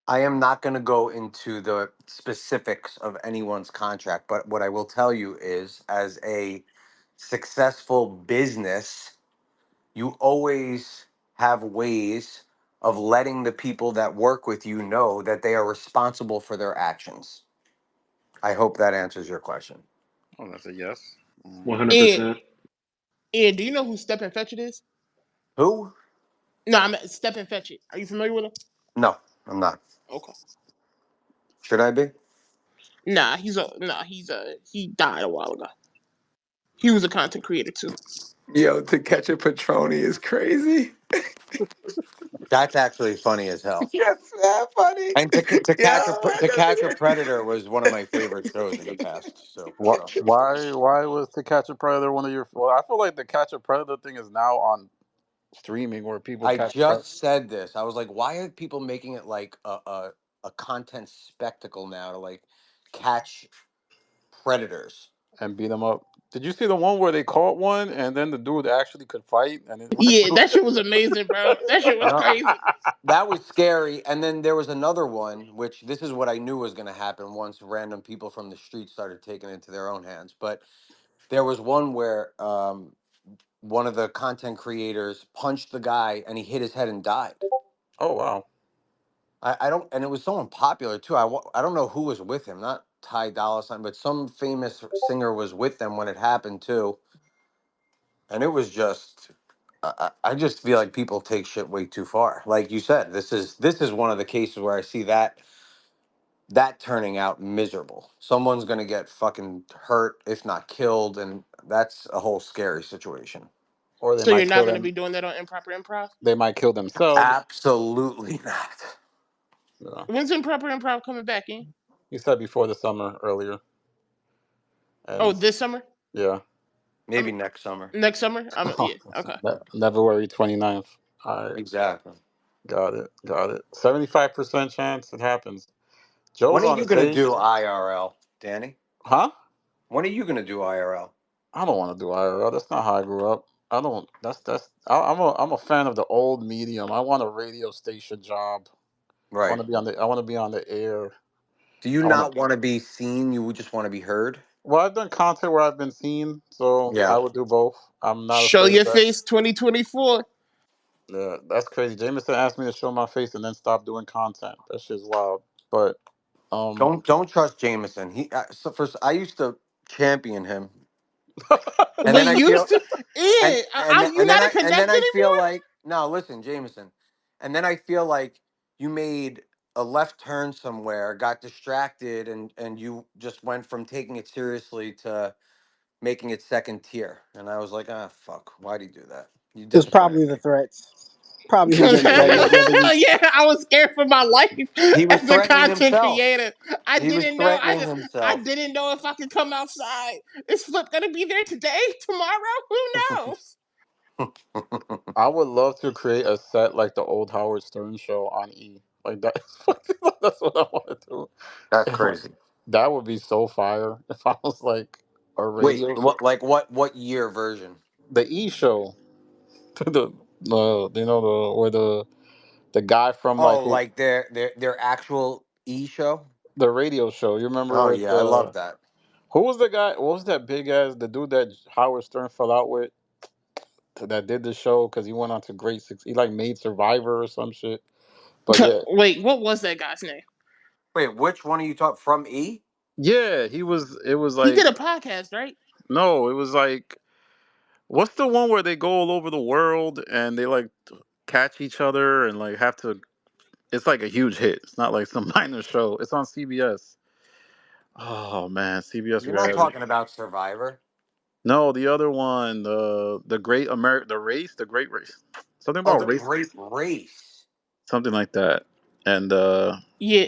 I am not going to go into the specifics of anyone's contract, but what I will tell you is, as a successful business, you always have ways of letting the people that work with you know that they are responsible for their actions. I hope that answers your question. Oh, that's a yes. Ed, 100%. Ed, do you know who Step and Fetch It is? Who? No, I'm Step and Fetch It. Are you familiar with him? No, I'm not. Okay. Should I be? He died a while ago. He was a content creator too. Yo, to catch a Patroni is crazy. That's actually funny as hell. Yes, that funny. And Yo, I to gotta catch a see predator was one of my favorite shows in the past. So you What? know, Why was To Catch a Predator one of your? Well, I feel like the Catch a Predator thing is now on streaming where people I catch predators. just said this. I was like, why are people making it like a content spectacle now to like catch predators? And beat them up. Did you see the one where they caught one and then the dude actually could fight and it went Yeah, through? that shit was amazing, bro. That shit was No, crazy. that was scary. And then there was another one, which this is what I knew was going to happen once random people from the street started taking it into their own hands. But there was one where one of the content creators punched the guy and he hit his head and died. Oh wow! I don't, and it was someone popular too. I don't know who was with him, not Ty Dolla Sign, but some famous singer was with them when it happened too. And it was just, I just feel like people take shit way too far. Like you said, this is one of the cases where I see that turning out miserable. Someone's gonna get fucking hurt, if not killed, and that's a whole scary situation. Or they So you're might not kill gonna them. be doing that on Improper Improv? They might kill themselves. Absolutely not. Yeah. When's Improper Improv coming back in? You said before the summer earlier, Oh, and this summer? yeah, Maybe next summer. Next summer? Yeah. Okay. February 29th. I Exactly. got it. 75% chance it happens. When Joe's are on you the gonna stage, do IRL, Danny? huh? When are you gonna do IRL? I don't want to do IRL. That's not how I grew up. I don't. That's. I'm a fan of the old medium. I want a radio station job. I want Right. to be on the. I want to be on the air. Do you I want to. not want to be seen? You would just want to be heard? Well, I've done content where I've been seen, so Yeah. I would do both. I'm not Show afraid of your that. face 2024. Yeah, that's crazy. Jameson asked me to show my face and then stop doing content. That shit's wild. But um, Don't trust Jameson. So first I used to champion him, and then We I used feel to. Yeah, you're not a and then connect I feel anymore. like no. Listen, Jameson, and then I feel like you made a left turn somewhere, got distracted, and you just went from taking it seriously to making it second tier. And I was like, ah, fuck. Why'd he do that? You It was disappointed probably me. the threats. Probably him getting threatened Maybe the other week. Yeah, I was scared for my life he was as a threatening content himself. creator. I He was didn't know. threatening I himself. didn't know if I could come outside. Is Flip gonna be there today, tomorrow? Who knows? I would love to create a set like the old Howard Stern show on E. Like that. That's what I want to do. That's If I- crazy. that would be so fire if I was like a Wait, radio show. what? Like what year version? The E show. Where the guy from like Oh, like their actual show. the radio show. You remember Oh with yeah, I love that. who was the guy? What was that big ass the dude that Howard Stern fell out with that did the show because he went on to great six. He like made Survivor or some shit. But yeah, Wait, what was that guy's name? Wait, which one are you talking from? E? yeah, he was. It was He like did a podcast, right? no, it was like what's the one where they go all over the world and they like catch each other and like have to. It's like a huge hit. It's not like some minor show. It's on CBS. Oh man, CBS You're not reality. talking about Survivor. No, the other one, the Great the Race, the Great Race, something Oh, about the race, Great Race. something like that. And Yeah,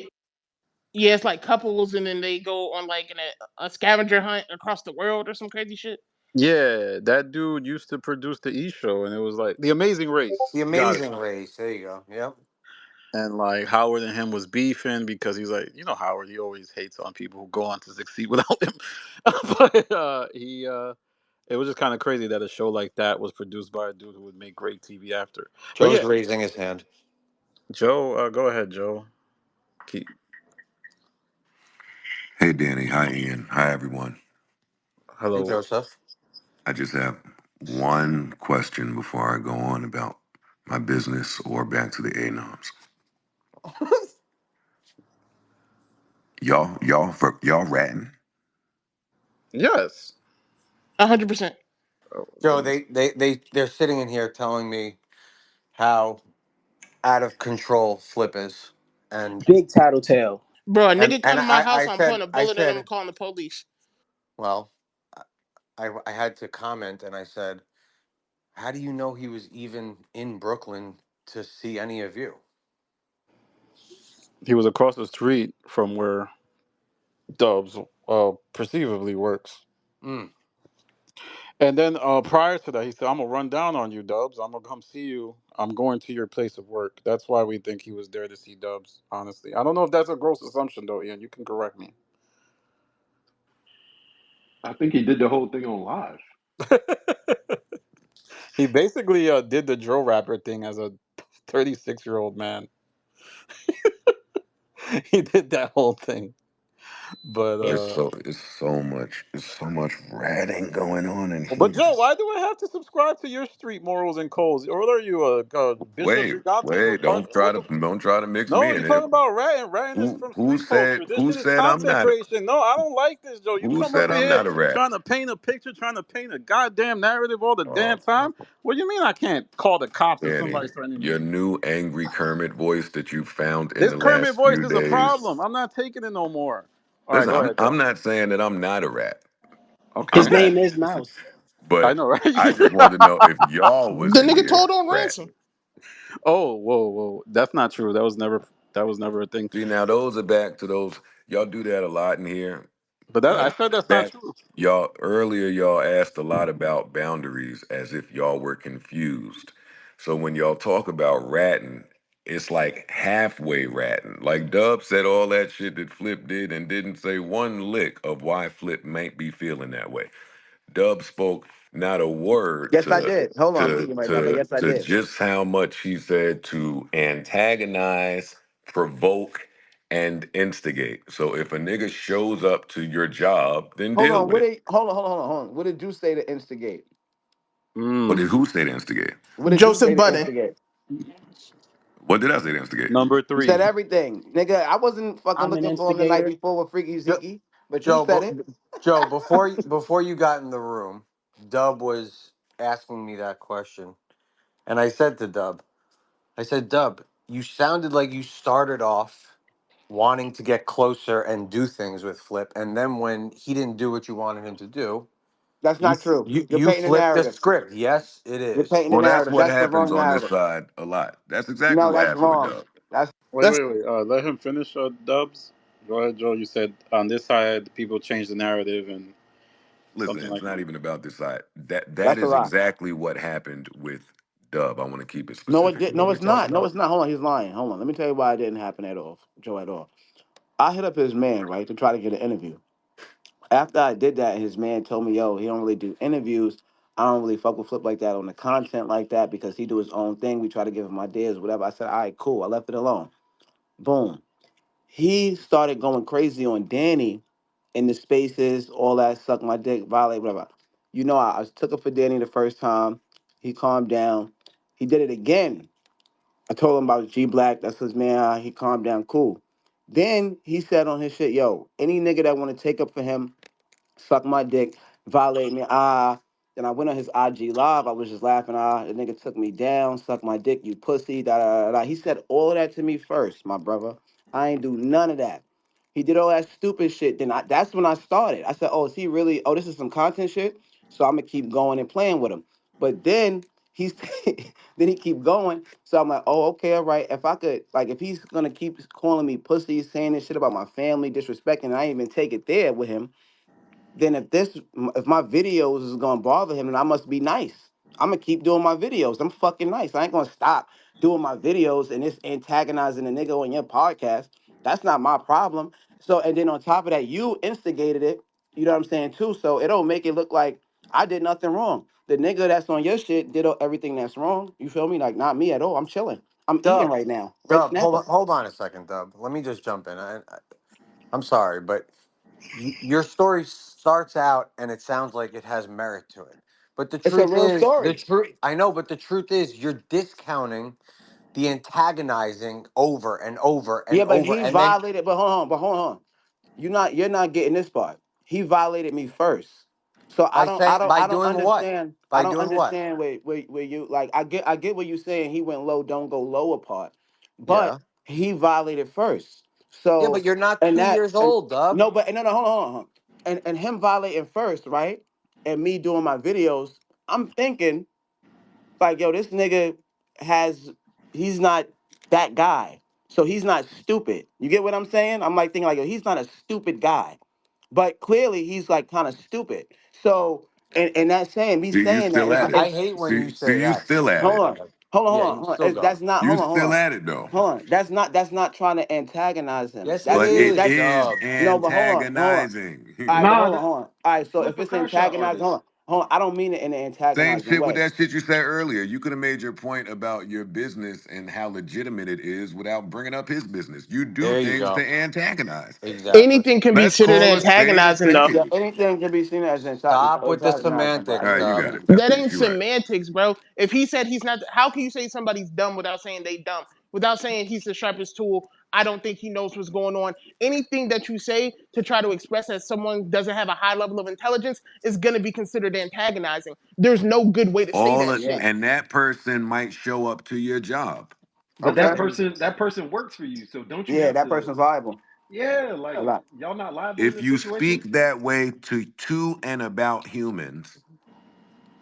yeah. It's like couples, and then they go on like a scavenger hunt across the world or some crazy shit. yeah, that dude used to produce the E show, and it was like The Amazing Race. The Got it. Amazing Race. There you go. Yep. And like Howard and him was beefing because he's like, Howard, he always hates on people who go on to succeed without him. But it was just kind of crazy that a show like that was produced by a dude who would make great TV after. But Joe's yeah, raising his hand. Joe, go ahead, Joe. Keep. Hey, Danny. Hi, Ian. Hi, everyone. Hey, Hello. Joseph. I just have one question before I go on about my business or back to the ANOMs. Y'all ratting? Yes. 100%. Oh, Joe, they're sitting in here telling me how out of control Flip is, and Big tattletale. Bro, a and nigga come and to my I house, I I'm said putting a I bullet in him and said calling the police. well, I had to comment, and I said, how do you know he was even in Brooklyn to see any of you? he was across the street from where Dubs perceivably works. Mm. And then prior to that, he said, "I'm gonna run down on you, Dubs. I'm gonna come see you. I'm going to your place of work." That's why we think he was there to see Dubs. Honestly, I don't know if that's a gross assumption though, Ian. You can correct me. I think he did the whole thing on live. He basically did the drill rapper thing as a 36-year-old man. He did that whole thing. But It's so much ratting going on in but here. Joe, why do I have to subscribe to your street morals and codes? Or are you a Bishop Wait, Gigante wait, Prophet? What the? don't try to mix No, me you're in here. talking about ratting. Ratting is from Who street said culture. This shit is I'm content not creation. No, I don't like this, Joe. You who come up said in I'm here not a rat? trying to paint a picture, trying to paint a goddamn narrative all the Oh, damn time. What do you mean I can't call the cops if Danny, somebody's threatening your me? new angry Kermit voice that you found in This the Kermit last voice few is a days. problem. I'm not taking it no more. All right, Listen, go I'm ahead, I'm Joe. not saying that I'm not a rat. His I'm Okay. not. name is Mouse. I But know, right? I just wanted to know if y'all was The in nigga here told on ratting. ransom. Oh, whoa, whoa. That's not true. That was never a thing. See, now those are back to those. Y'all do that a lot in here. But that I Like said that's not back, true. y'all earlier, y'all asked a lot about boundaries as if y'all were confused. So when y'all talk about ratting, it's like halfway ratting. Like Dub said all that shit that Flip did and didn't say one lick of why Flip might be feeling that way. Dub spoke not a word Yes, I did. Hold on, I'm eating right now, but yes, I to did. just how much he said to antagonize, provoke, and instigate. So if a nigga shows up to your job, then Hold deal on. with What it. did hold on. What did you say to instigate? What did Mm. who say to instigate? What did you say Joseph to Budden. instigate? What did I say to instigate? Number You said three. everything, nigga. I wasn't fucking I'm an looking for him the night instigator. before with Freaky Jo- Zeke, but you Joe, said it. Joe, before you got in the room, Dub was asking me that question, and I said to Dub, I said, Dub, you sounded like you started off wanting to get closer and do things with Flip, and then when he didn't do what you wanted him to do, That's not true. You're you painting a flipped the narrative. script. Yes, it You're is. painting a Well, that's narrative. what That's the happens wrong on this narrative. side a lot. That's exactly No, what that's happened with wrong. Dub. That's Wait, That's wait, wait. Let him finish, Dubs. Go ahead, Joe. You said on this side, people change the narrative and Listen, something it's like not that. even about this side. That that's a is lie. exactly what happened with Dub. I want to keep it No, it specific to did. what No, we're it's talking not. No, about. it's not. Hold on, he's lying. Hold on. Let me tell you why it didn't happen at all, Joe, at all. I hit up his man, right, to try to get an interview. After I did that, his man told me, yo, he don't really do interviews. I don't really fuck with Flip like that on the content like that because he do his own thing. We try to give him ideas, whatever. I said, all right, cool. I left it alone. Boom. He started going crazy on Danny in the spaces, all that, suck my dick, violate, whatever. You know, I took it for Danny the first time. He calmed down. He did it again. I told him about G Black. That's his man. He calmed down. Cool. Then he said on his shit, yo, any nigga that want to take up for him, suck my dick, violate me. Then I went on his IG live. I was just laughing. The nigga took me down, suck my dick, you pussy. Da da da da. He said all of that to me first, my brother. I ain't do none of that. He did all that stupid shit. That's when I started. I said, oh, is he really? Oh, this is some content shit. So I'm gonna keep going and playing with him. But then he's then he keep going. So I'm like, oh, okay, all right. If I could, like, if he's gonna keep calling me pussy, saying this shit about my family, disrespecting, and I ain't even take it there with him, then if my videos is gonna bother him, then I must be nice. I'm gonna keep doing my videos. I'm fucking nice. I ain't gonna stop doing my videos and it's antagonizing a nigga on your podcast. That's not my problem. So and then on top of that, you instigated it. You know what I'm saying too. So it don't make it look like I did nothing wrong. The nigga that's on your shit did everything that's wrong. You feel me? Like not me at all. I'm chilling. I'm eating Dub, right now. Right Dub, snap. hold on a second, Dub. Let me just jump in. I'm sorry, but your story starts out and it sounds like it has merit to it. But the It's a truth real is, the story. truth, I know, but the truth is, you're discounting the antagonizing over and over and Yeah, but over. he And then violated. But hold on. You're not getting this part. He violated me first. So I by don't I saying, don't by I don't doing what? understand. I By don't doing what? understand where you like I get what you're saying. He went low, don't go lower part. But Yeah. he violated first. Yeah, but So you're not and 2 years and old, Dub. no, but no no hold on, hold on. And him violating first, right? And me doing my videos, I'm thinking like, yo, this nigga has he's not that guy. So he's not stupid. You get what I'm saying? I'm like thinking like, yo, he's not a stupid guy. But clearly he's like kind of stupid. So and that's saying me See, you saying that still is at it. I is hate when you See, say you that. still at hold it. on. Hold on, hold Yeah, on, you hold on. still That's going. not You hold on, hold still on. at it though. Hold on. That's not trying to antagonize him. Yes, it That's But me. it is, That's is Dub. no, but hold on. All antagonizing. right, but Nah, hold on, hold on. All right, so if Flip a it's crash out antagonizing, artist. hold on. I don't mean it in an Same antagonizing shit with way. that shit you said earlier. You could have made your point about your business and how legitimate it is without bringing up his business. You do There you things go. to antagonize. Exactly. Anything can be Let's considered call a spade a antagonizing, though. Yeah, spade. anything can be seen as Stop with the antagonizing, bro. I semantics, All get right, what you you're Dub. got saying. it. That's That peace. ain't You right. semantics, bro. If he said he's not, how can you say somebody's dumb without saying they dumb? Without saying he's the sharpest tool, I don't think he knows what's going on. Anything that you say to try to express that someone doesn't have a high level of intelligence is going to be considered antagonizing. There's no good way to say All that of, shit. Yeah. and that person might show up to your job. But Okay. that person works for you, so don't you Yeah, have that to? person's viable Yeah, a like lot. y'all not liable in If this you situation. speak that way to and about humans,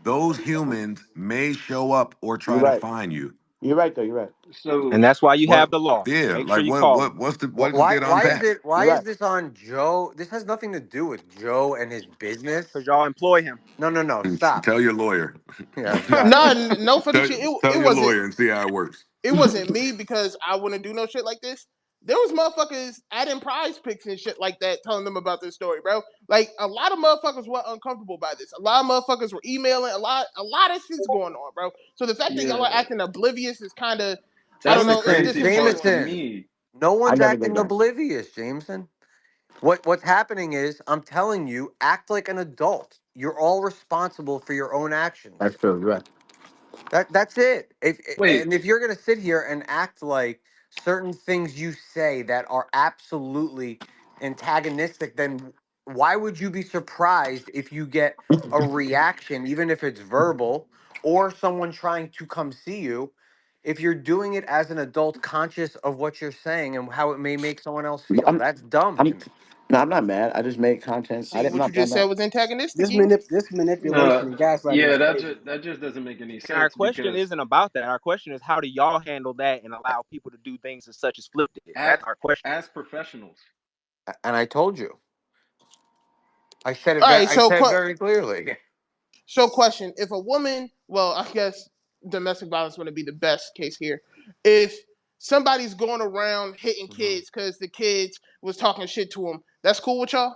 those humans may show up or You're try to right. find you. You're right, though. You're right. And So that's why you What? have the law. Yeah, Make sure like you call them, what is it to Why is unpack? it? Why You're is right. this on Joe? This has nothing to do with Joe and his business. because y'all employ him. No, no, no. Stop. Tell your lawyer. Yeah, exactly. Nah, no funny tell, shit. It tell your wasn't. lawyer and see how it works. It wasn't me because I wouldn't do no shit like this. There was motherfuckers adding prize picks and shit like that, telling them about this story, bro. Like a lot of motherfuckers were uncomfortable by this. A lot of motherfuckers were emailing. A lot of shit's going on, bro. So the fact that y'all are yeah, acting oblivious is kind of, I that's don't the know. It's Jameson, crazy part to disingenuous. Jameson. me. No I one's never did acting that. oblivious, Jameson. What's happening is I'm telling you, act like an adult. You're all responsible for your own actions. That's true. You're right. That's it. Wait, If you're gonna sit here and act like certain things you say that are absolutely antagonistic, then why would you be surprised if you get a reaction, even if it's verbal, or someone trying to come see you, if you're doing it as an adult, conscious of what you're saying and how it may make someone else feel? I'm, That's dumb to I'm, me. no, I'm not mad. I just made content. See I'm what you not just said mad. was antagonistic, This you. this uh, manipulation and gaslighting yeah, is that crazy. just that just doesn't make any And our sense question because isn't about that. Our question is, how do y'all handle that and allow people to do things as such as Flip did? as That's our question. as professionals, And I told you, I said it. All right, I so said very clearly. question: if a woman, well, I guess domestic violence would be the best case here. If somebody's going around hitting Mhm. kids because the kids was talking shit to them, that's cool with y'all.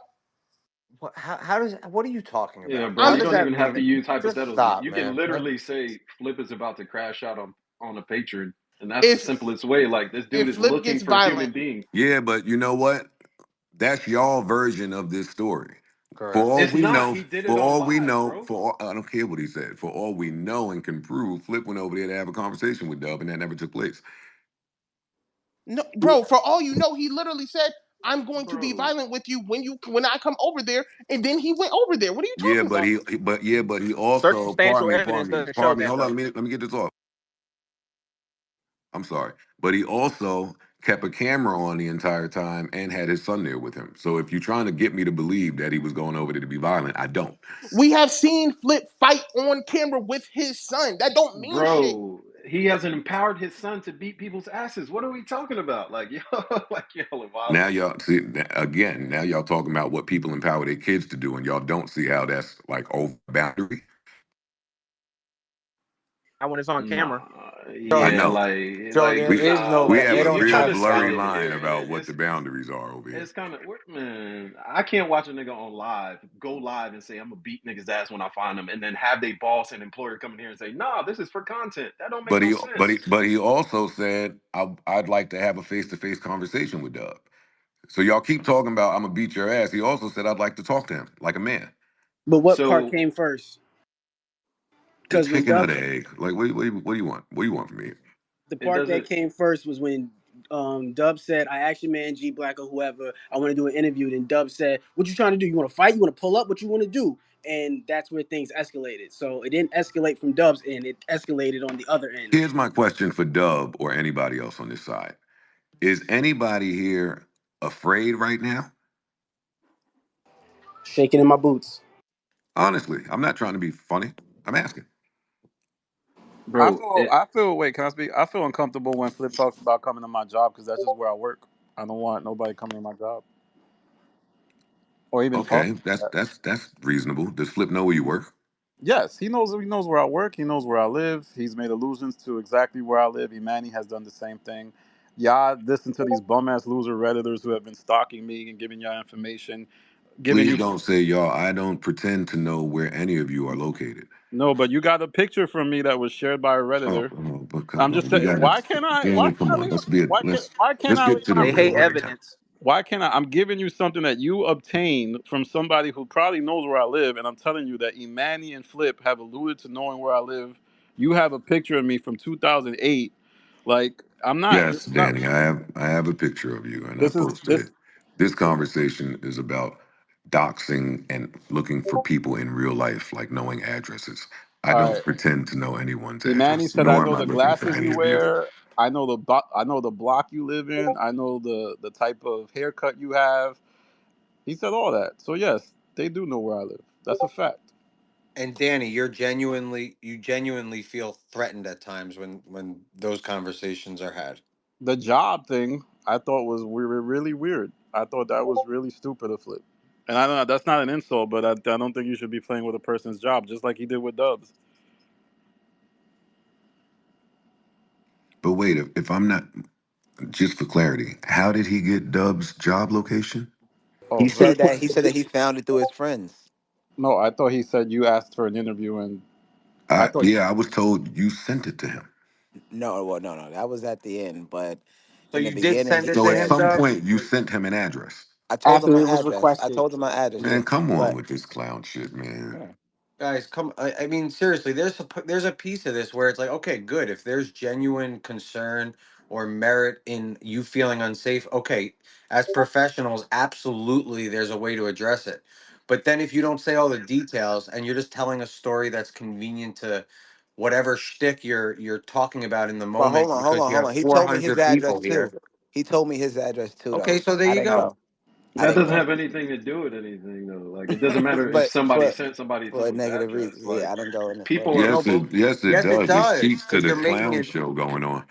How does? What are you talking yeah, about? bro, How I'm you does don't that even have to mean? use Just hypotheticals. stop, You can man. literally say Flip is about to crash out on a patron, and that's the if simplest way. Like this dude if is Flip looking gets for violent, human beings. Yeah, but you know what? That's y'all version of this story. For Correct. all It's we not. know, He did it on live, bro. I don't care what he said. For all we know and can prove, Flip went over there to have a conversation with Dub, and that never took place. no, bro. For all you know, he literally said, "I'm going to be Bro, violent with you when I come over there," and then he went over there. What are you Yeah, talking but about? but he also, Circumstantial evidence doesn't show pardon me. that, Hold on, though. let me get this off. I'm sorry, but he also kept a camera on the entire time and had his son there with him. So if you're trying to get me to believe that he was going over there to be violent, I don't. We have seen Flip fight on camera with his son. That don't mean shit. bro, he hasn't empowered his son to beat people's asses. What are we talking about? Like yo, like y'all are Now wilding. y'all see again. Now y'all talking about what people empower their kids to do, and y'all don't see how that's like over boundary. Not when it's on Nah, camera. Joe, I Yeah, know. Joe, there We is nah, no. we like have They a don't you're real trying have to say blurry salary. line yeah, about what the boundaries are over here. it's kind of man. I can't watch a nigga on live go live and say I'm gonna beat niggas ass when I find them, and then have they boss and employer come in here and say, nah, this is for content. That don't make But no he but sense. he but he also said I'd like to have a face to face conversation with Dub. So y'all keep talking about I'm gonna beat your ass. He also said I'd like to talk to him like a man. But what part So came first? The Because when chicken or Dub, the egg? Like what do you want? What do you want from me? the it part that doesn't. came first was when Dub said, "I asked your man G Black or whoever I want to do an interview." Then Dub said, "What you trying to do? You want to fight? You want to pull up? What you want to do?" And that's where things escalated. So it didn't escalate from Dub's end; it escalated on the other end. Here's my question for Dub or anybody else on this side. Is anybody here afraid right now? Shaking in my boots. Honestly, I'm not trying to be funny. I'm asking. Bro, I feel. Wait, can I speak? I feel uncomfortable when Flip talks about coming to my job because that's just where I work. I don't want nobody coming to my job or even Okay, talking. that's reasonable. Does Flip know where you work? Yes, he knows. He knows where I work. He knows where I live. He's made allusions to exactly where I live. Imani has done the same thing. Y'all listen to these bum ass loser redditors who have been stalking me and giving y'all information, giving Please you don't say y'all. I don't pretend to know where any of you are located. no. But you got a picture from me that was shared by a Oh, redditor. oh but I'm come just on, we saying. gotta, Why can't I? Why Danny. can't Come I on, leave? Why can't let's I get leave to the my They real hate right now. evidence. Why can't I? I'm giving you something that you obtained from somebody who probably knows where I live, and I'm telling you that Imani and Flip have alluded to knowing where I live. You have a picture of me from 2008. Like I'm not. Yes, This is not. Danny, I have a picture of you, and I This is posted this. it. This conversation is about doxing and looking for people in real life, like knowing addresses. I All don't right. pretend to know anyone's Imani address, said, "I nor am know I the looking for glasses any you of you. wear. I know the block you live in. I know the type of haircut you have." He said all that. So yes, they do know where I live. That's a fact. And Danny, you genuinely feel threatened at times when those conversations are had. The job thing I thought was really weird. I thought that was really stupid of Flip. And I don't know, that's not an insult, but I don't think you should be playing with a person's job, just like he did with Dubs. But wait, if I'm not, just for clarity, how did he get Dub's job location? Oh, He very said quick. that he found it through his friends. No, I thought he said you asked for an interview, and I thought Yeah, I was told you sent it to him. No, well, no, that was at the end. But So in the you did beginning, send he it So to at him, said some Dub? point, you sent him an address. I told him After my it was address. I requested. told him my address. Man, Yeah, come on but with this clown shit, man. yeah. Guys, come. I mean, seriously, there's a piece of this where it's like, okay, good. If there's genuine concern or merit in you feeling unsafe, okay, as professionals, absolutely, there's a way to address it. But then if you don't say all the details and you're just telling a story that's convenient to whatever shtick you're talking about in the But moment because you hold have on. He told me his 400 address people too. here. He told me his address too, Okay, though. so there I you didn't go. go. I that didn't doesn't go. have anything to do with anything though. Like it doesn't matter if But somebody sent somebody for a someone's negative address. reason, Like yeah, I didn't go any people further. are No, but Yes, it yes, it does. It does speaks to because the you're making clown it. show going on.